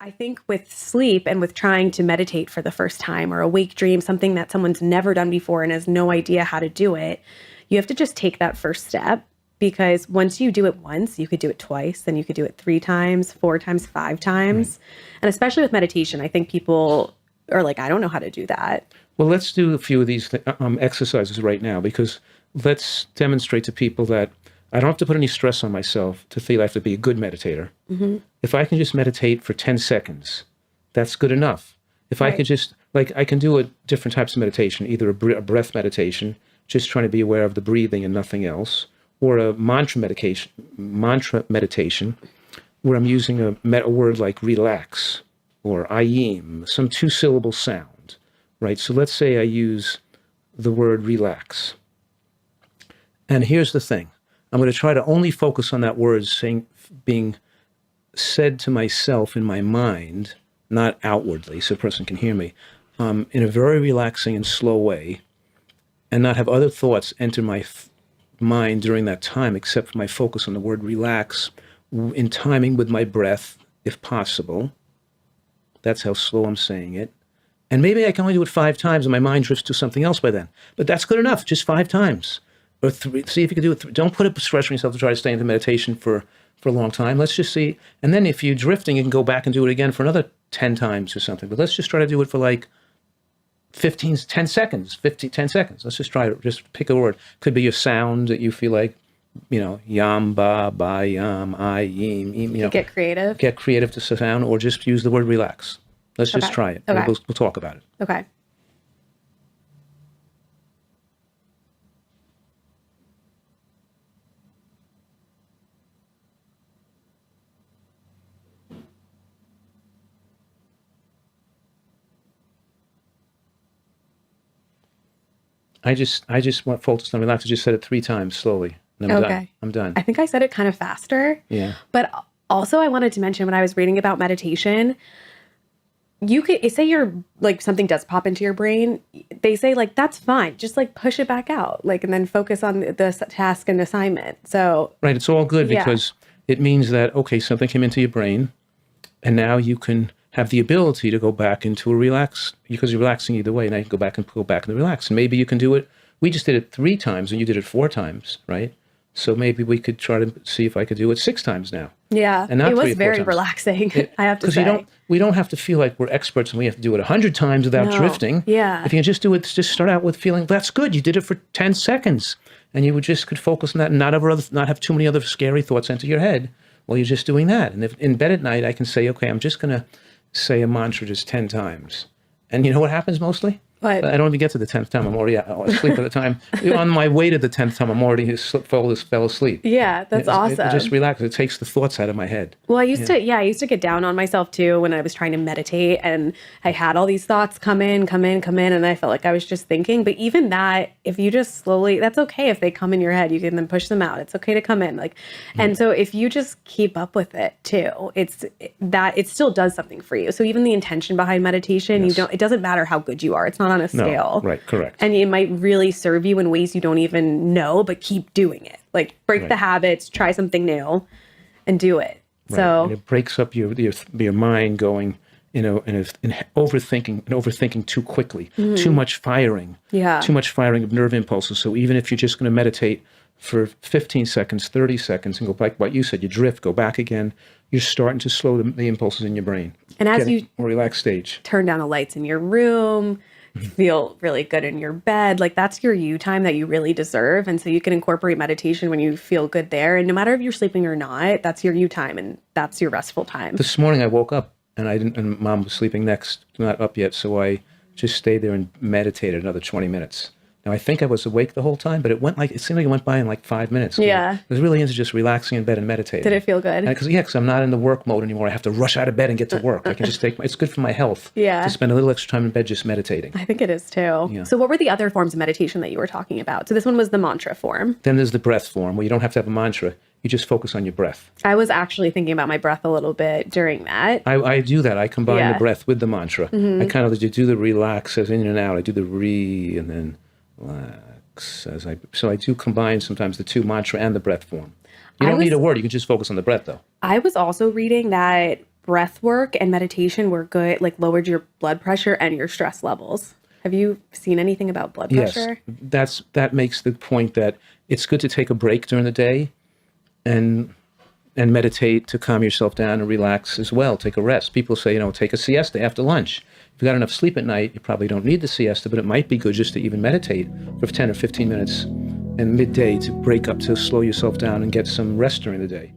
I think with sleep and with trying to meditate for the first time or a wake dream, something that someone's never done before and has no idea how to do it, you have to just take that first step, because once you do it once, you could do it twice, then you could do it 3 times, 4 times, 5 times. And especially with meditation, I think people are like, I don't know how to do that. Well, let's do a few of these exercises right now, because let's demonstrate to people that I don't have to put any stress on myself to feel I have to be a good meditator. Mm-hmm. If I can just meditate for 10 seconds, that's good enough. If I could just, like, I can do a different types of meditation, either a breath meditation, just trying to be aware of the breathing and nothing else, or a mantra meditation, where I'm using a word like relax or ayim, some 2-syllable sound, right? So let's say I use the word relax. And here's the thing. I'm going to try to only focus on that word being said to myself in my mind, not outwardly, so a person can hear me, in a very relaxing and slow way, and not have other thoughts enter my mind during that time, except for my focus on the word relax, in timing with my breath, if possible. That's how slow I'm saying it. And maybe I can only do it 5 times and my mind drifts to something else by then. But that's good enough, just 5 times. Or 3, see if you can do it. Don't put a stress on yourself to try to stay into meditation for a long time. Let's just see. And then if you're drifting, you can go back and do it again for another 10 times or something. But let's just try to do it for like 10 seconds. Let's just try it. Just pick a word. Could be a sound that you feel like, yam, ba, yam, I, yim, Get creative. Get creative to sound, or just use the word relax. Let's just try it. Okay. We'll talk about it. Okay. I just want focused on relax. I just said it 3 times slowly. And I'm done. I'm done. I think I said it kind of faster. Yeah. But also I wanted to mention, when I was reading about meditation, you could say you're like, something does pop into your brain. They say like, that's fine. Just like push it back out, like, and then focus on the task and assignment. So right. It's all good because it means that, okay, something came into your brain and now you can have the ability to go back into a relax, because you're relaxing either way. Now you can go back and relax. And maybe you can do it. We just did it 3 times and you did it 4 times, right? So maybe we could try to see if I could do it 6 times now. Yeah, and not it 3 was or 4 very times. Relaxing. I have to say. Because we don't have to feel like we're experts and we have to do it 100 times without drifting. Yeah. If you can just do it, just start out with feeling that's good. You did it for 10 seconds, and you could focus on that and not have too many other scary thoughts enter your head while you're just doing that. And if in bed at night, I can say, okay, I'm just going to say a mantra just 10 times, and you know what happens mostly? What? I don't even get to the 10th time. I'm already asleep at the time. On my way to the 10th time, I'm already fell asleep. Yeah, that's awesome. It just relax. It takes the thoughts out of my head. Well, I used to get down on myself too when I was trying to meditate, and I had all these thoughts come in, and I felt like I was just thinking. But even that, if you just slowly, that's okay if they come in your head, you can then push them out. It's okay to come in, and so if you just keep up with it too, it still does something for you. So even the intention behind meditation, it doesn't matter how good you are. It's not on a scale. No, right, correct. And it might really serve you in ways you don't even know, but keep doing it. Like break the habits, try something new, and do it. Right. So and it breaks up your mind going, in overthinking too quickly, too much firing, too much firing of nerve impulses. So even if you're just going to meditate for 15 seconds, 30 seconds, and go back, what you said, you drift, go back again, you're starting to slow the impulses in your brain. And as you more relaxed stage, turn down the lights in your room, feel really good in your bed, like that's your you time that you really deserve. And so you can incorporate meditation when you feel good there. And no matter if you're sleeping or not, that's your you time and that's your restful time. This morning I woke up and Mom was sleeping next, not up yet. So I just stayed there and meditated another 20 minutes. Now, I think I was awake the whole time, but it seemed like it went by in like 5 minutes. Yeah. I was really into just relaxing in bed and meditating. Did it feel good? Because I'm not in the work mode anymore. I have to rush out of bed and get to work. I can just it's good for my health to spend a little extra time in bed just meditating. I think it is too. Yeah. So what were the other forms of meditation that you were talking about? So this one was the mantra form. Then there's the breath form, where you don't have to have a mantra. You just focus on your breath. I was actually thinking about my breath a little bit during that. I do that. I combine the breath with the mantra. I kind of do the relax as in and out. I do the re and then relax. So I do combine sometimes the 2, mantra and the breath form. You don't need a word. You can just focus on the breath, though. I was also reading that breath work and meditation were good, like lowered your blood pressure and your stress levels. Have you seen anything about blood pressure? Yes, that makes the point that it's good to take a break during the day and meditate to calm yourself down and relax as well. Take a rest. People say, take a siesta after lunch. If you got enough sleep at night, you probably don't need the siesta, but it might be good just to even meditate for 10 or 15 minutes and midday to break up, to slow yourself down and get some rest during the day.